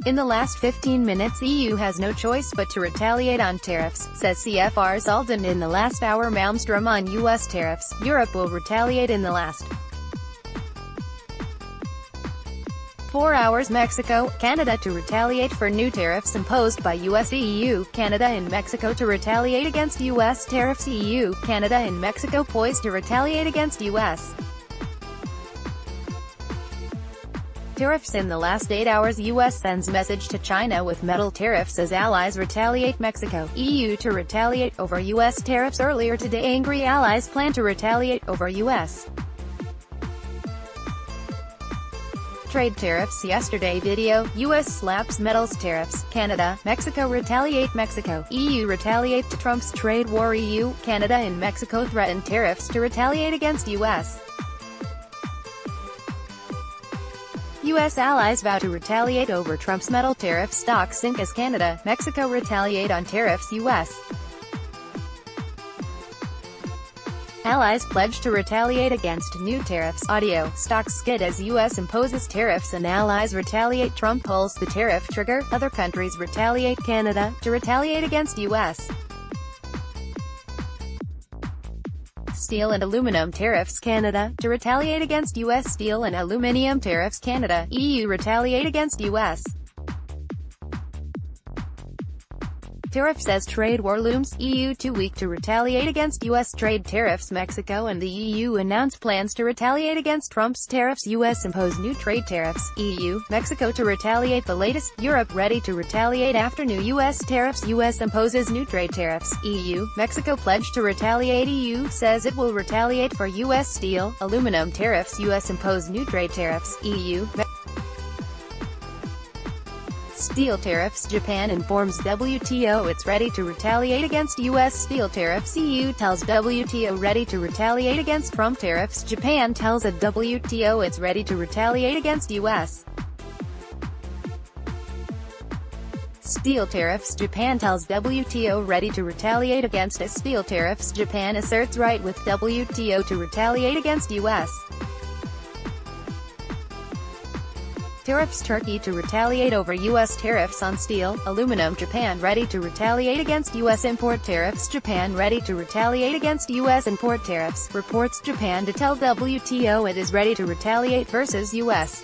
In the last 15 minutes EU has no choice but to retaliate on tariffs, says CFR's Alden. In the last hour Malmström on US tariffs. Europe will retaliate in the last 4 hours. Mexico, Canada to retaliate for new tariffs imposed by US EU. Canada and Mexico to retaliate against US Tariffs EU. Canada and Mexico poised to retaliate against US tariffs. In the last 8 hours US sends message to China with metal tariffs as allies retaliate. Mexico, EU to retaliate over US tariffs. Earlier today angry allies plan to retaliate over US trade tariffs. Yesterday video, US slaps metals tariffs. Canada, Mexico retaliate. Mexico, EU retaliate to Trump's trade war. EU, Canada and Mexico threaten tariffs to retaliate against US allies vow to retaliate over Trump's metal tariffs. Stocks sink as Canada, Mexico retaliate on tariffs. US allies pledge to retaliate against new tariffs. Audio, stocks skid as US imposes tariffs and allies retaliate. Trump pulls the tariff trigger. Other countries retaliate. Canada, to retaliate against US steel and aluminum tariffs. Canada, to retaliate against US steel and aluminum tariffs. Canada, EU retaliate against US tariffs as trade war looms. EU too weak to retaliate against US trade tariffs. Mexico and the EU announce plans to retaliate against Trump's tariffs. US impose new trade tariffs. EU, Mexico to retaliate. The latest. Europe ready to retaliate after new US tariffs. US imposes new trade tariffs. EU, Mexico pledge to retaliate. EU says it will retaliate for US steel, aluminum tariffs. US impose new trade tariffs. EU, steel tariffs. Japan informs WTO it's ready to retaliate against US steel tariffs. EU tells WTO ready to retaliate against Trump tariffs. Japan tells a WTO it's ready to retaliate against US steel tariffs. Japan tells WTO ready to retaliate against steel tariffs. Japan asserts right with WTO to retaliate against US tariffs. Turkey to retaliate over US tariffs on steel, aluminum. Japan ready to retaliate against US import tariffs. Japan ready to retaliate against US import tariffs. Reports Japan to tell WTO it is ready to retaliate versus US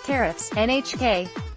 tariffs. NHK